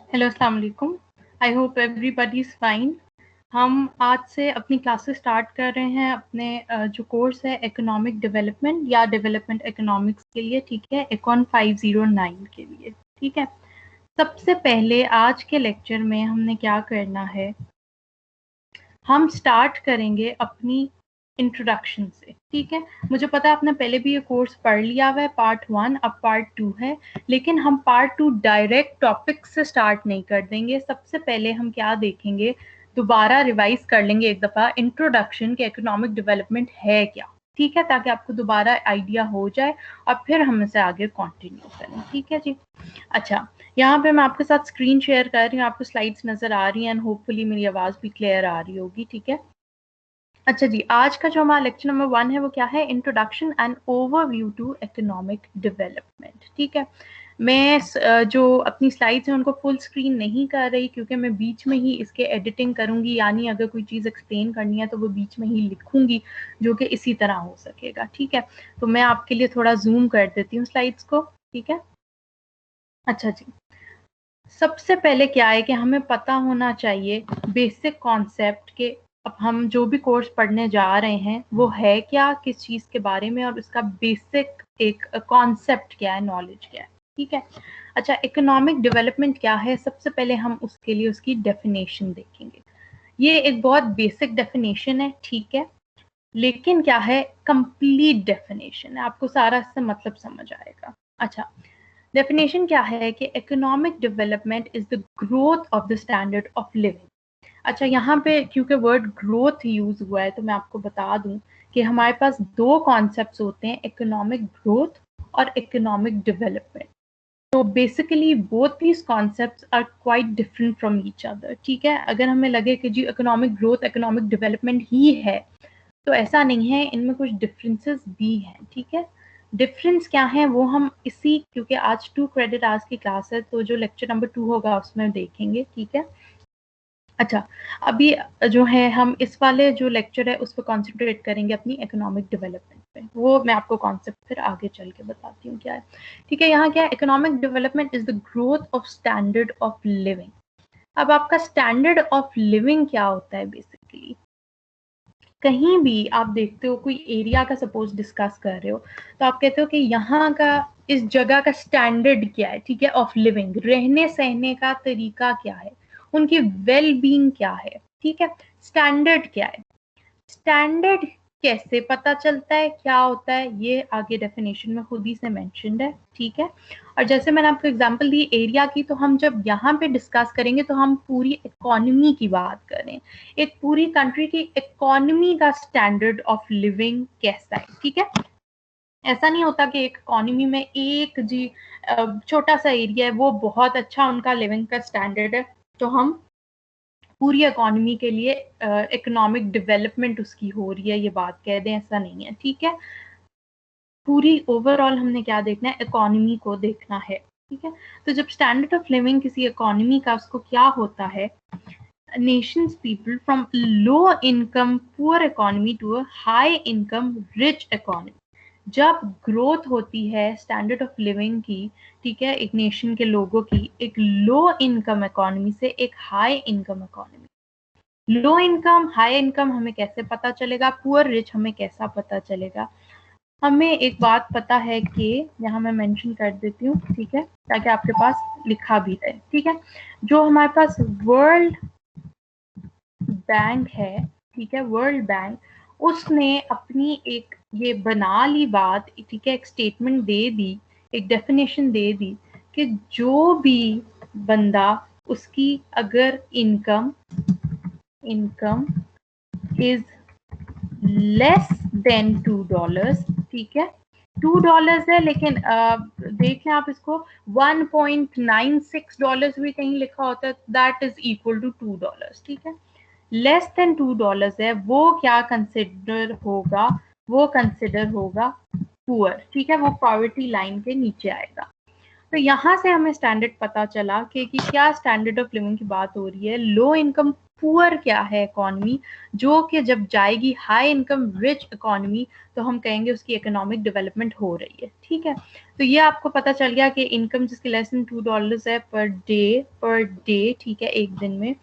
Hello, अस्सलाम वालेकुम। I hope everybody is fine. हम आज से अपनी क्लासेस स्टार्ट कर रहे हैं अपने जो कोर्स है इकोनॉमिक डेवलपमेंट या डेवलपमेंट इकोनॉमिक्स के लिए, ठीक है, इकॉन 509 के लिए, ठीक है। सबसे पहले आज के लेक्चर में हमने क्या करना है, हम स्टार्ट करेंगे अपनी इंट्रोडक्शन से, ठीक है। मुझे पता है आपने पहले भी ये कोर्स पढ़ लिया हुआ है, पार्ट 1, अब पार्ट 2 है, लेकिन हम पार्ट 2 डायरेक्ट टॉपिक से स्टार्ट नहीं कर देंगे। सबसे पहले हम क्या देखेंगे, दोबारा रिवाइज कर लेंगे एक दफ़ा इंट्रोडक्शन के इकोनॉमिक डेवलपमेंट है क्या, ठीक है, ताकि आपको दोबारा आइडिया हो जाए और फिर हम इसे आगे कंटिन्यू करें, ठीक है जी। अच्छा, यहाँ पे मैं आपके साथ स्क्रीन शेयर कर रही हूँ, आपको स्लाइड्स नजर आ रही हैं एंड होपफुली मेरी आवाज़ भी क्लियर आ रही होगी, ठीक है। अच्छा जी, आज का जो हमारा लेक्चर नंबर 1 है वो क्या है, introduction and overview to economic development, ठीक है। मैं जो अपनी स्लाइड्स हैं उनको फुल स्क्रीन नहीं कर रही, क्योंकि मैं बीच में ही इसके एडिटिंग करूंगी, यानी अगर कोई चीज़ एक्सप्लेन करनी है तो वो बीच में ही लिखूंगी, जो कि इसी तरह हो सकेगा, ठीक है। तो मैं आपके लिए थोड़ा जूम कर देती हूँ स्लाइड्स को, ठीक है। अच्छा जी, सबसे पहले क्या है कि हमें पता होना चाहिए बेसिक कॉन्सेप्ट के, अब हम जो भी कोर्स पढ़ने जा रहे हैं वो है क्या, किस चीज़ के बारे में, और उसका बेसिक एक कॉन्सेप्ट क्या है, नॉलेज क्या है, ठीक है। अच्छा, इकोनॉमिक डेवलपमेंट क्या है, सबसे पहले हम उसके लिए उसकी डेफिनेशन देखेंगे। ये एक बहुत बेसिक डेफिनेशन है, ठीक है, लेकिन क्या है, कंप्लीट डेफिनेशन है, आपको सारा इससे मतलब समझ आएगा। अच्छा, डेफिनेशन क्या है कि economic development is the growth of the standard of living. अच्छा, यहाँ पे क्योंकि वर्ड ग्रोथ यूज हुआ है तो मैं आपको बता दूं कि हमारे पास दो कॉन्सेप्ट्स होते हैं, इकोनॉमिक ग्रोथ और इकोनॉमिक डेवलपमेंट। तो basically both these concepts are quite different from each other, ठीक है। अगर हमें लगे कि जी इकोनॉमिक ग्रोथ इकोनॉमिक डेवलपमेंट ही है, तो ऐसा नहीं है, इनमें कुछ डिफरेंसेस भी हैं, ठीक है। डिफरेंस क्या है वो हम इसी, क्योंकि आज 2 क्रेडिट आवर्स की क्लास है तो जो लेक्चर नंबर 2 होगा उसमें देखेंगे, ठीक है। अच्छा, अभी जो है हम इस वाले जो लेक्चर है उस पर कॉन्सेंट्रेट करेंगे अपनी इकोनॉमिक डेवलपमेंट पे, वो मैं आपको कॉन्सेप्ट फिर आगे चल के बताती हूँ क्या है, ठीक है। यहाँ क्या है, economic development is the growth of standard of living. अब आपका स्टैंडर्ड ऑफ लिविंग क्या होता है, बेसिकली कहीं भी आप देखते हो, कोई एरिया का सपोज डिस्कस कर रहे हो, तो आप कहते हो कि यहाँ का, इस जगह का स्टैंडर्ड क्या है, ठीक है, ऑफ लिविंग, रहने सहने का तरीका क्या है, उनकी वेल बीइंग क्या है, ठीक है। स्टैंडर्ड क्या है, स्टैंडर्ड कैसे पता चलता है, क्या होता है, ये आगे डेफिनेशन में खुद ही से मेंशन्ड है, ठीक है। और जैसे मैंने आपको एग्जांपल दी एरिया की, तो हम जब यहाँ पे डिस्कस करेंगे तो हम पूरी इकोनॉमी की बात करें, एक पूरी कंट्री की इकोनॉमी का स्टैंडर्ड ऑफ लिविंग कैसा है, ठीक है। ऐसा नहीं होता कि एक इकोनॉमी में एक जी छोटा सा एरिया है, वो बहुत अच्छा उनका लिविंग का स्टैंडर्ड है, तो हम पूरी इकोनॉमी के लिए इकोनॉमिक डेवलपमेंट उसकी हो रही है ये बात कह दें, ऐसा नहीं है, ठीक है। पूरी ओवरऑल हमने क्या देखना है, इकोनॉमी को देखना है, ठीक है। तो जब स्टैंडर्ड ऑफ लिविंग किसी इकोनॉमी का, उसको क्या होता है, nations people from low income poor economy to a high income rich economy, जब ग्रोथ होती है स्टैंडर्ड ऑफ लिविंग की, ठीक है, एक नेशन के लोगों की, एक लो इनकम इकोनॉमी से एक high income economy. Low income high income हमें कैसे पता चलेगा, पुअर रिच हमें कैसा पता चलेगा, हमें एक बात पता है कि यहाँ मैं मेंशन कर देती हूँ, ठीक है, ताकि आपके पास लिखा भी रहे, ठीक है। जो हमारे पास वर्ल्ड बैंक है, ठीक है, वर्ल्ड बैंक, उसने अपनी एक ये बना ली बात, ठीक है, एक स्टेटमेंट दे दी, एक डेफिनेशन दे दी कि जो भी बंदा, उसकी अगर इनकम इज लेस देन $2, ठीक है, $2 है, लेकिन देखें आप इसको, $1.96 भी कहीं लिखा होता है, दैट इज इक्वल टू $2, ठीक है। लेस देन $2 है, वो क्या कंसिडर होगा, वो कंसिडर होगा पुअर, ठीक है, वो पॉवर्टी लाइन के नीचे आएगा। तो यहाँ से हमें स्टैंडर्ड पता चला कि क्या स्टैंडर्ड ऑफ लिविंग की बात हो रही है, लो इनकम पुअर क्या है इकोनॉमी, जो कि जब जाएगी हाई इनकम रिच इकोनॉमी तो हम कहेंगे उसकी इकोनॉमिक डेवलपमेंट हो रही है। ठीक है, तो ये आपको पता चल गया कि इनकम जिसकी लेस देन $2 है पर डे, ठीक है, एक दिन में,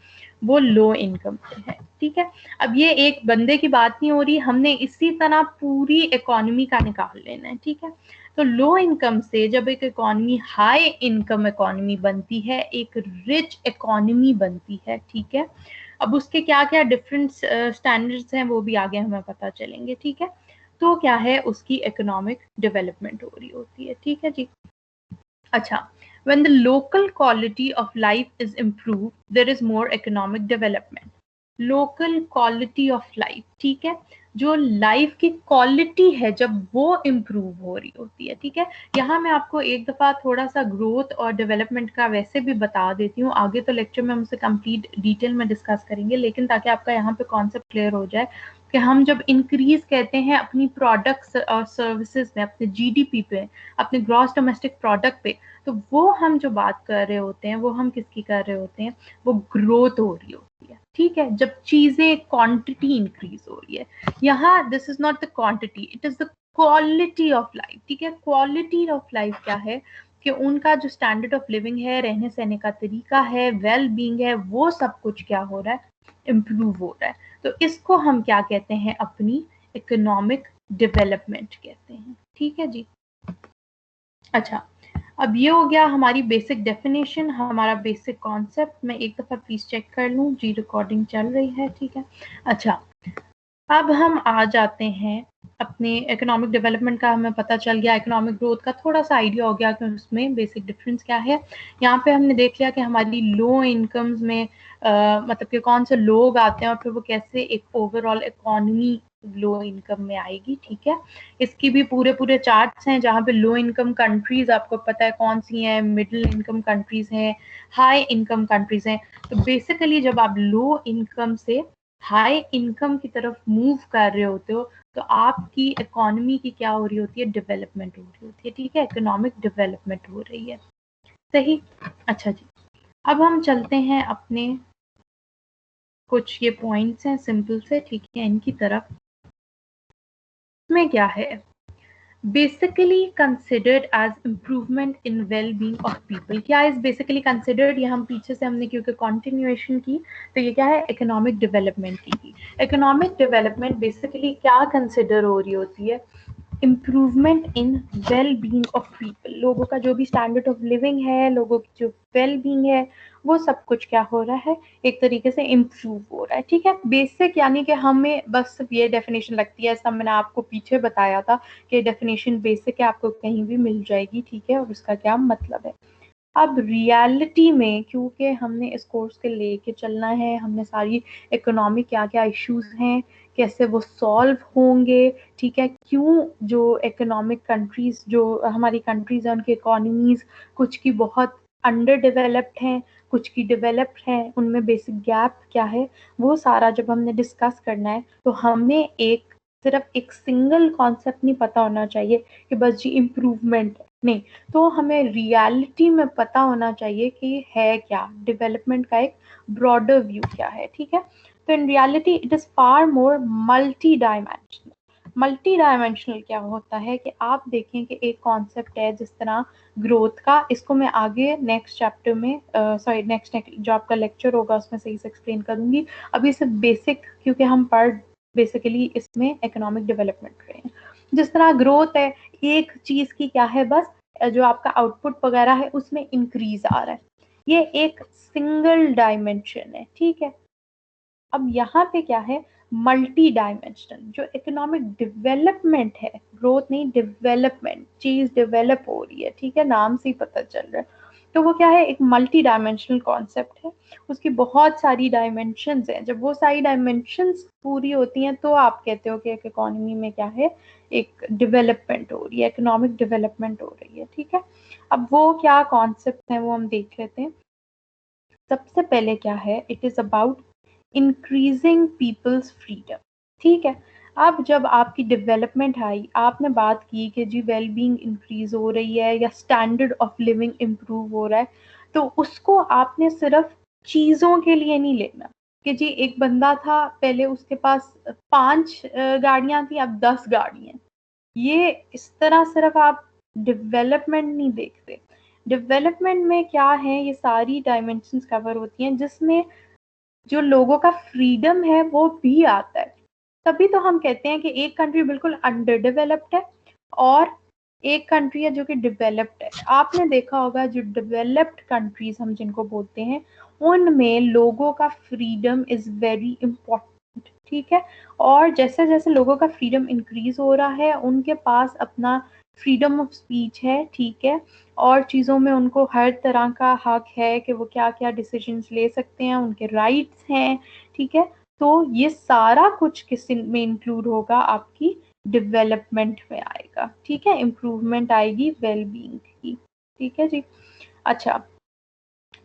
वो लो इनकम पे है। ठीक है, अब ये एक बंदे की बात नहीं हो रही, हमने इसी तरह पूरी इकोनॉमी का निकाल लेना है। ठीक है, तो लो इनकम से जब एक इकोनॉमी हाई इनकम इकोनॉमी बनती है, एक रिच इकोनॉमी बनती है। ठीक है, अब उसके क्या क्या डिफरेंट स्टैंडर्ड्स हैं वो भी आगे हमें पता चलेंगे। ठीक है, तो क्या है, उसकी इकोनॉमिक डेवलपमेंट हो रही होती है। ठीक है जी। अच्छा, when the local quality of life is improved, there is more economic development. Local quality of life, ठीक है, जो लाइफ की क्वालिटी है जब वो इम्प्रूव हो रही होती है। ठीक है, यहाँ मैं आपको एक दफ़ा थोड़ा सा ग्रोथ और डेवलपमेंट का वैसे भी बता देती हूँ, आगे तो लेक्चर में हम उसे कंप्लीट डिटेल में डिस्कस करेंगे, लेकिन ताकि आपका यहाँ पे कॉन्सेप्ट क्लियर हो जाए कि हम जब इंक्रीज कहते हैं अपनी प्रोडक्ट्स और सर्विसेज में, अपने जीडीपी पे, अपने ग्रॉस डोमेस्टिक प्रोडक्ट पे, तो वो हम जो बात कर रहे होते हैं वो हम किसकी कर रहे होते हैं, वो ग्रोथ हो रही होती है। ठीक है, जब चीजें क्वांटिटी इंक्रीज हो रही है, यहाँ this is not the quantity, it is the quality of life. ठीक है, क्वालिटी ऑफ लाइफ क्या है कि उनका जो स्टैंडर्ड ऑफ लिविंग है, रहने सहने का तरीका है, वेल बींग है, वो सब कुछ क्या हो रहा है, इम्प्रूव हो रहा है। तो इसको हम क्या कहते हैं, अपनी इकोनॉमिक डेवलपमेंट कहते हैं। ठीक है जी। अच्छा, अब ये हो गया हमारी बेसिक डेफिनेशन, हमारा बेसिक कॉन्सेप्ट। मैं एक दफ़ा प्लीज़ चेक कर लूँ जी, रिकॉर्डिंग चल रही है। ठीक है, अच्छा, अब हम आ जाते हैं अपने इकोनॉमिक डेवलपमेंट का, हमें पता चल गया, इकोनॉमिक ग्रोथ का थोड़ा सा आइडिया हो गया कि उसमें बेसिक डिफरेंस क्या है। यहाँ पे हमने देख लिया कि हमारी लो इनकम्स में मतलब कि कौन से लोग आते हैं और फिर वो कैसे एक ओवरऑल इकोनॉमी लो इनकम में आएगी। ठीक है, इसकी भी पूरे पूरे चार्ट्स हैं जहाँ पे लो इनकम कंट्रीज आपको पता है कौन सी हैं, मिडिल इनकम कंट्रीज हैं, हाई इनकम कंट्रीज हैं। तो बेसिकली जब आप लो इनकम से हाई इनकम की तरफ मूव कर रहे होते हो तो आपकी इकोनॉमी की क्या हो रही होती है, डेवलपमेंट हो रही होती है। ठीक है, इकोनॉमिक डेवलपमेंट हो रही है। सही। अच्छा जी, अब हम चलते हैं अपने कुछ ये पॉइंट्स हैं सिंपल से, ठीक है, इनकी तरफ। में क्या है, basically considered as improvement in well being of people. क्या इज बेसिकली कंसिडर्ड, ये हम पीछे से हमने क्योंकि कॉन्टिन्यूएशन की, तो ये क्या है, इकोनॉमिक डेवलपमेंट की। इकोनॉमिक डेवलपमेंट बेसिकली क्या कंसिडर हो रही होती है, improvement in well being of people. लोगों का जो भी स्टैंडर्ड ऑफ लिविंग है, लोगों की जो वेल बींग है, वो सब कुछ क्या हो रहा है, एक तरीके से इम्प्रूव हो रहा है। ठीक है, बेसिक यानी कि हमें बस ये डेफिनेशन लगती है, सब मैंने आपको पीछे बताया था कि डेफिनेशन बेसिक है, आपको कहीं भी मिल जाएगी। ठीक है, और उसका क्या मतलब है। अब रियलिटी में क्योंकि हमने इस कोर्स के लेके चलना है, हमने सारी इकोनॉमिक क्या क्या इश्यूज हैं, कैसे वो सॉल्व होंगे, ठीक है, क्यों जो इकोनॉमिक कंट्रीज, जो हमारी कंट्रीज हैं, उनकी इकोनॉमीज कुछ की बहुत अंडर डेवलप्ड हैं, कुछ की डेवलप्ड हैं, उनमें बेसिक गैप क्या है, वो सारा जब हमने डिस्कस करना है तो हमें एक सिर्फ एक सिंगल कॉन्सेप्ट नहीं पता होना चाहिए कि बस जी इम्प्रूवमेंट नहीं, तो हमें रियलिटी में पता होना चाहिए कि है क्या डेवलपमेंट का एक ब्रॉडर व्यू क्या है। ठीक है, तो in reality it is far more multi dimensional. Multi dimensional क्या होता है कि आप देखें कि एक कॉन्सेप्ट है जिस तरह ग्रोथ का, इसको मैं आगे नेक्स्ट चैप्टर में सॉरी नेक्स्ट जो आपका लेक्चर होगा उसमें सही से एक्सप्लेन करूंगी। अभी सिर्फ बेसिक क्योंकि हम पढ़ बेसिकली इसमें इकोनॉमिक डेवलपमेंट रहे हैं। जिस तरह ग्रोथ है, एक चीज की क्या है, बस जो आपका आउटपुट वगैरह है उसमें इंक्रीज आ रहा है, ये एक सिंगल डायमेंशन है। ठीक है, अब यहाँ पे क्या है, मल्टी डायमेंशनल जो इकोनॉमिक डेवलपमेंट है, ग्रोथ नहीं डेवलपमेंट, चीज डेवलप हो रही है। ठीक है, नाम से ही पता चल रहा है, तो वो क्या है, एक मल्टी डायमेंशनल कॉन्सेप्ट है, उसकी बहुत सारी डायमेंशंस हैं। जब वो सारी डायमेंशंस पूरी होती हैं तो आप कहते हो कि एक इकोनॉमी में क्या है, एक डेवलपमेंट हो रही है, इकोनॉमिक डेवलपमेंट हो रही है। ठीक है, अब वो क्या कॉन्सेप्ट है वो हम देख लेते हैं। सबसे पहले क्या है, it is about increasing people's freedom. ठीक है, अब जब आपकी डेवलपमेंट आई, आपने बात की कि जी वेल बींग इंक्रीज हो रही है या स्टैंडर्ड ऑफ लिविंग इम्प्रूव हो रहा है, तो उसको आपने सिर्फ चीज़ों के लिए नहीं लेना, कि जी एक बंदा था पहले उसके पास 5 गाड़ियां थी, अब 10 गाड़ी हैं। ये इस तरह सिर्फ आप डेवलपमेंट नहीं देखते। डेवलपमेंट में क्या है, ये सारी डायमेंशंस कवर होती हैं जिसमें जो लोगों का फ्रीडम है वो भी आता है। तभी तो हम कहते हैं कि एक कंट्री बिल्कुल अंडर डेवलप्ड है और एक कंट्री है जो कि डेवलप्ड है। आपने देखा होगा जो डेवलप्ड कंट्रीज हम जिनको बोलते हैं उनमें लोगों का फ्रीडम इज वेरी इंपॉर्टेंट, ठीक है। और जैसे जैसे लोगों का फ्रीडम इंक्रीज हो रहा है उनके पास अपना फ्रीडम ऑफ स्पीच है, ठीक है, और चीज़ों में उनको हर तरह का हक है कि वो क्या क्या डिसीजंस ले सकते हैं, उनके राइट्स हैं, ठीक है। तो ये सारा कुछ किस में इंक्लूड होगा, आपकी डेवलपमेंट में आएगा, ठीक है, इम्प्रूवमेंट आएगी वेलबींग की, ठीक है जी। अच्छा,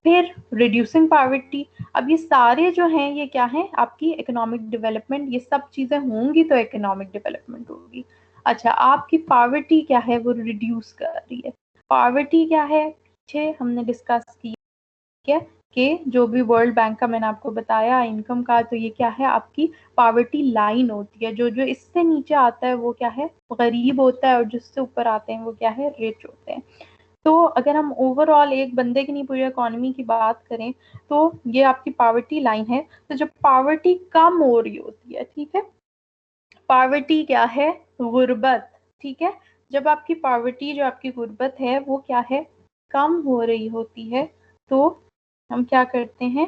फिर रिड्यूसिंग पॉवर्टी। अब ये सारे जो हैं ये क्या हैं, आपकी इकोनॉमिक डेवलपमेंट, ये सब चीजें होंगी तो इकोनॉमिक डेवलपमेंट होगी। अच्छा, आपकी पॉवर्टी क्या है, वो रिड्यूस कर रही है। पॉवर्टी क्या है, पीछे हमने डिस्कस किया कि जो भी वर्ल्ड बैंक का मैंने आपको बताया इनकम का, तो ये क्या है, आपकी पॉवर्टी लाइन होती है। जो जो इससे नीचे आता है वो क्या है, गरीब होता है, और जिससे ऊपर आते हैं वो क्या है, रिच होते हैं। तो अगर हम ओवरऑल एक बंदे की नहीं पूरी इकोनॉमी की बात करें तो ये आपकी पॉवर्टी लाइन है। तो जब पॉवर्टी कम हो रही होती है, ठीक है, पॉवर्टी क्या है, गुर्बत, ठीक है, जब आपकी पॉवर्टी जो आपकी गुर्बत है वो क्या है, कम हो रही होती है, तो हम क्या करते हैं,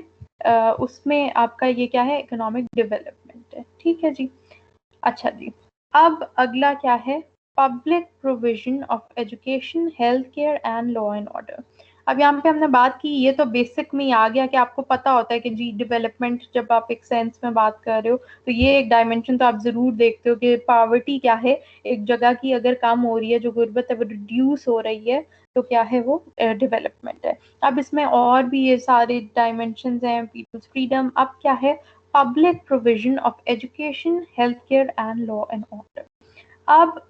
उसमें आपका ये क्या है, इकोनॉमिक डेवलपमेंट है, ठीक है जी। अच्छा जी, अब अगला क्या है, public provision of education, health care and law and order. अब यहाँ पे हमने बात की, ये तो बेसिक में ही आ गया कि आपको पता होता है कि जी डेवलपमेंट जब आप एक सेंस में बात कर रहे हो तो ये एक डायमेंशन तो आप जरूर देखते हो कि पॉवर्टी क्या है, एक जगह की अगर कम हो रही है, जो गुर्बत है वो रिड्यूस हो रही है, तो क्या है वो डेवलपमेंट है। अब इसमें और भी ये सारे डायमेंशन हैं, पीपल्स फ्रीडम। अब क्या है, public provision of education, health care and law and order. अब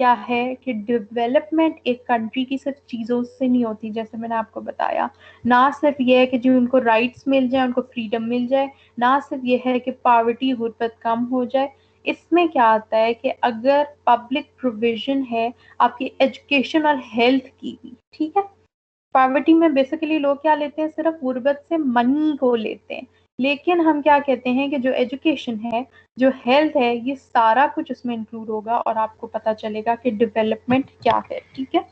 क्या है कि डेवलपमेंट एक कंट्री की सिर्फ चीज़ों से नहीं होती, जैसे मैंने आपको बताया, ना सिर्फ ये है कि जो उनको राइट्स मिल जाए, उनको फ्रीडम मिल जाए, ना सिर्फ ये है कि पॉवर्टी गुर्बत कम हो जाए। इसमें क्या आता है कि अगर पब्लिक प्रोविजन है आपकी एजुकेशन और हेल्थ की भी, ठीक है, पॉवर्टी में बेसिकली लोग क्या लेते हैं, सिर्फ गुर्बत से मनी को लेते हैं, लेकिन हम क्या कहते हैं कि जो एजुकेशन है, जो हेल्थ है, ये सारा कुछ उसमें इंक्लूड होगा और आपको पता चलेगा कि डेवलपमेंट क्या है, ठीक है।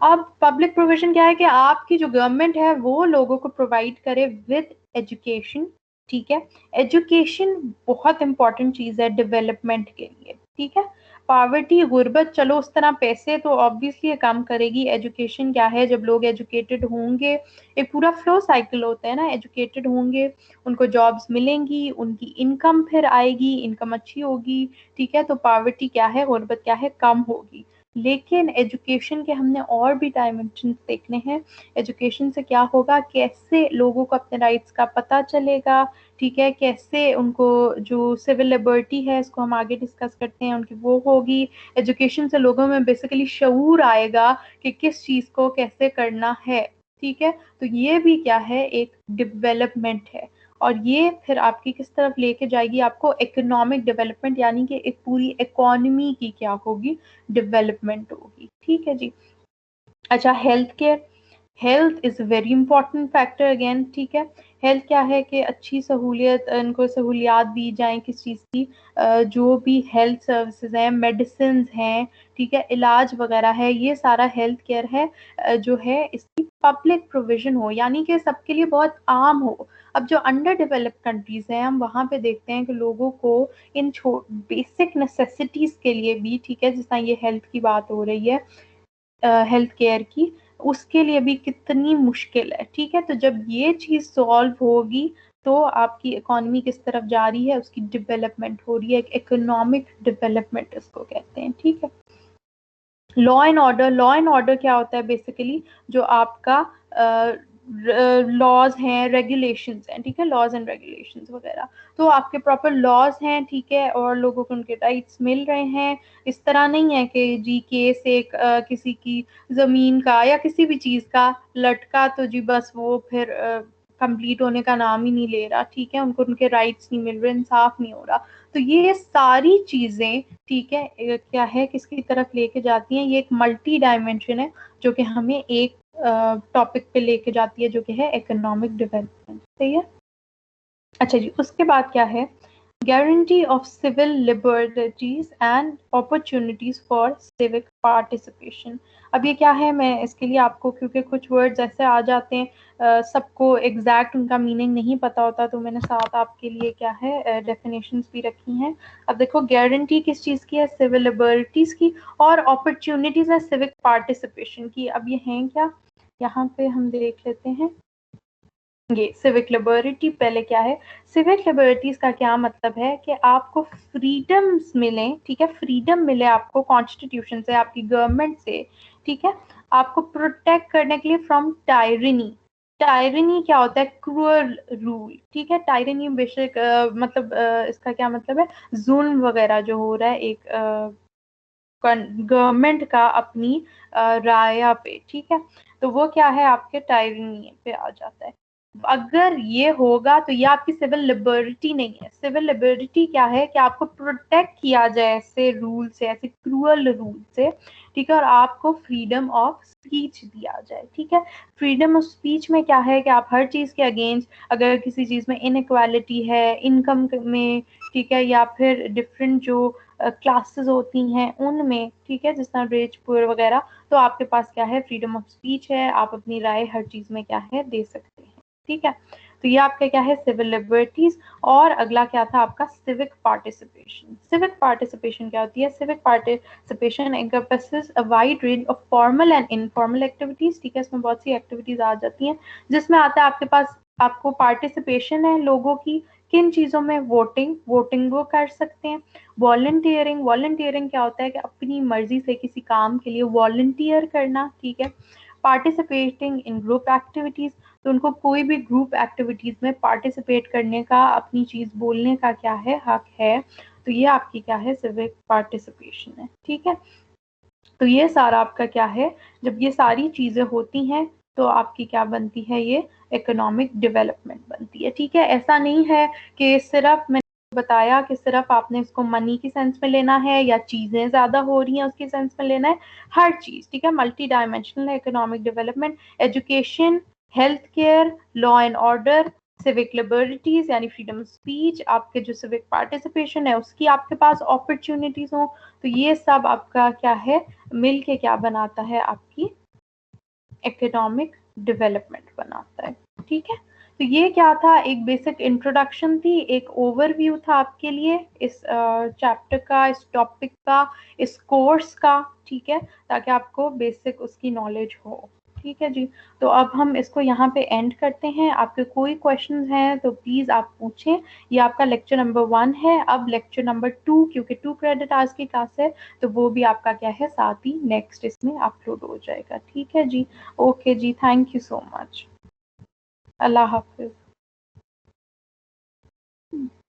अब पब्लिक प्रोविजन क्या है कि आपकी जो गवर्नमेंट है वो लोगों को प्रोवाइड करे विद एजुकेशन, ठीक है। एजुकेशन बहुत इंपॉर्टेंट चीज है डेवलपमेंट के लिए, ठीक है। पॉवर्टी गुर्बत चलो उस तरह पैसे तो ऑब्वियसली कम करेगी, एजुकेशन क्या है, जब लोग एजुकेटेड होंगे, एक पूरा फ्लो साइकिल होता है ना, एजुकेटेड होंगे, उनको जॉब्स मिलेंगी, उनकी इनकम फिर आएगी, इनकम अच्छी होगी, ठीक है, तो पॉवर्टी क्या है, गुर्बत क्या है, कम होगी। लेकिन एजुकेशन के हमने और भी डायमेंशन देखने हैं। एजुकेशन से क्या होगा, कैसे लोगों को अपने राइट्स का पता चलेगा, ठीक है, कैसे उनको जो सिविल लिबर्टी है, इसको हम आगे डिस्कस करते हैं, उनकी वो होगी। एजुकेशन से लोगों में बेसिकली शऊर आएगा कि किस चीज़ को कैसे करना है, ठीक है। तो ये भी क्या है, एक डेवलपमेंट है, और ये फिर आपकी किस तरफ लेके जाएगी, आपको इकोनॉमिक डेवलपमेंट, यानी कि एक पूरी इकोनॉमी की क्या होगी, डेवलपमेंट होगी, ठीक है जी। अच्छा, health care, health is very important factor again, ठीक है। हेल्थ क्या है कि अच्छी सहूलियत, इनको सहूलियात दी जाए किस चीज़ की, जो भी हेल्थ सर्विसेज हैं, मेडिसिन हैं, ठीक है, इलाज वगैरह है, ये सारा हेल्थ केयर है, जो है इसकी पब्लिक प्रोविजन हो, यानी कि सबके लिए बहुत आम हो। अब जो अंडर डेवलप्ड कंट्रीज हैं, हम वहाँ पे देखते हैं कि लोगों को इन बेसिक नेसेसिटीज के लिए भी, ठीक है, जिस तरह ये हेल्थ की बात हो रही है, हेल्थ केयर की, उसके लिए भी कितनी मुश्किल है, ठीक है। तो जब ये चीज़ सॉल्व होगी तो आपकी इकोनॉमी किस तरफ जा रही है, उसकी डेवलपमेंट हो रही है, एक इकोनॉमिक डेवलपमेंट इसको कहते हैं, ठीक है। Law and order, law and order क्या होता है, बेसिकली जो आपका लॉज हैं, रेगुलेशंस हैं, ठीक है, लॉज एंड रेगुलेशंस वगैरह, तो आपके प्रॉपर लॉज हैं, ठीक है, और लोगों को उनके राइट्स मिल रहे हैं। इस तरह नहीं है कि जी केस एक किसी की जमीन का या किसी भी चीज का लटका तो जी बस वो फिर कंप्लीट होने का नाम ही नहीं ले रहा, ठीक है, उनको उनके राइट्स नहीं मिल रहे, इंसाफ नहीं हो रहा। तो ये सारी चीजें, ठीक है, क्या है, किसकी तरफ लेके जाती हैं, ये एक मल्टी डायमेंशन है जो कि हमें एक टॉपिक पे लेके जाती है, जो कि है इकोनॉमिक डेवलपमेंट। सही है। अच्छा जी, उसके बाद क्या है, guarantee of civil liberties and opportunities for civic participation. अब ये क्या है, मैं इसके लिए आपको, क्योंकि कुछ वर्ड्स ऐसे आ जाते हैं सबको एग्जैक्ट उनका मीनिंग नहीं पता होता, तो मैंने साथ आपके लिए क्या है डेफिनेशंस भी रखी हैं। अब देखो, गारंटी किस चीज़ की है, सिविल लिबर्टीज की, और अपॉर्चुनिटीज है सिविक पार्टिसिपेशन की। अब ये हैं क्या, यहाँ पे हम देख लेते हैं। ये सिविक लिबर्टी पहले क्या है, सिविक लिबर्टीज का क्या मतलब है कि आपको फ्रीडम्स मिले, ठीक है, फ्रीडम मिले आपको कॉन्स्टिट्यूशन से, आपकी गवर्नमेंट से, ठीक है, आपको प्रोटेक्ट करने के लिए फ्रॉम टायरनी। टायरनी क्या होता है, क्रूअल रूल, ठीक है, टायरनी बेशक मतलब इसका क्या मतलब है, जुल्म वगैरह जो हो रहा है एक गवर्नमेंट का अपनी राया पे, ठीक है, तो वो क्या है, आपके टायरनी पे आ जाता है। अगर ये होगा तो ये आपकी सिविल लिबर्टी नहीं है। सिविल लिबर्टी क्या है कि आपको प्रोटेक्ट किया जाए ऐसे रूल से, ऐसे क्रूअल रूल से, ठीक है, और आपको फ्रीडम ऑफ स्पीच दिया जाए, ठीक है। फ्रीडम ऑफ स्पीच में क्या है कि आप हर चीज के अगेंस्ट, अगर किसी चीज में इनइक्वालिटी है, इनकम में, ठीक है, या फिर डिफरेंट जो क्लासेस होती हैं उनमें, ठीक है, जिस तरह रिच पुअर वगैरह, तो आपके पास क्या है, फ्रीडम ऑफ स्पीच है, आप अपनी राय हर चीज में क्या है दे सकते हैं, ठीक है। तो ये आपका क्या है, सिविल लिबर्टीज। और अगला क्या था आपका, सिविक पार्टिसिपेशन। सिविक पार्टिसिपेशन क्या होती है, civic participation encompasses a wide range of formal and informal activities, ठीक है, इसमें बहुत सी एक्टिविटीज आ जाती हैं, जिसमें आता है आपके पास, आपको पार्टिसिपेशन है लोगों की किन चीजों में, वोटिंग, वोटिंग वो कर सकते हैं। वॉलंटियरिंग, वॉलंटियरिंग क्या होता है कि अपनी मर्जी से किसी काम के लिए वॉलंटियर करना, ठीक है। पार्टिसिपेटिंग इन ग्रुप एक्टिविटीज, तो उनको कोई भी ग्रुप एक्टिविटीज में पार्टिसिपेट करने का, अपनी चीज बोलने का क्या है, हक है। तो ये आपकी क्या है, सिविक पार्टिसिपेशन है, ठीक है। तो ये सारा आपका क्या है, जब ये सारी चीजें होती हैं तो आपकी क्या बनती है, ये इकोनॉमिक डेवलपमेंट बनती है, ठीक है। ऐसा नहीं है कि सिर्फ मैंने बताया कि सिर्फ आपने इसको मनी की सेंस में लेना है, या चीजें ज्यादा हो रही हैं उसकी सेंस में लेना है, हर चीज, ठीक है, मल्टी डायमेंशनल है economic development. Education, health care, law and order, civic liberties यानी फ्रीडम ऑफ स्पीच, आपके जो सिविक पार्टिसिपेशन है उसकी आपके पास अपॉर्चुनिटीज हो, तो ये सब आपका क्या है, मिल के क्या बनाता है, आपकी इकोनॉमिक डेवलपमेंट बनाता है, ठीक है। तो ये क्या था, एक बेसिक इंट्रोडक्शन थी, एक ओवरव्यू था आपके लिए इस चैप्टर का, इस टॉपिक का, इस कोर्स का, ठीक है, ताकि आपको बेसिक उसकी नॉलेज हो, ठीक है जी। तो अब हम इसको यहाँ पे एंड करते हैं। आपके कोई क्वेश्चंस हैं तो प्लीज आप पूछें। ये आपका लेक्चर नंबर 1 है। अब लेक्चर नंबर 2, क्योंकि 2 क्रेडिट आज की क्लास है, तो वो भी आपका क्या है, साथ ही नेक्स्ट इसमें अपलोड हो जाएगा, ठीक है जी। ओके जी, थैंक यू सो मच। अल्लाह हाफिज।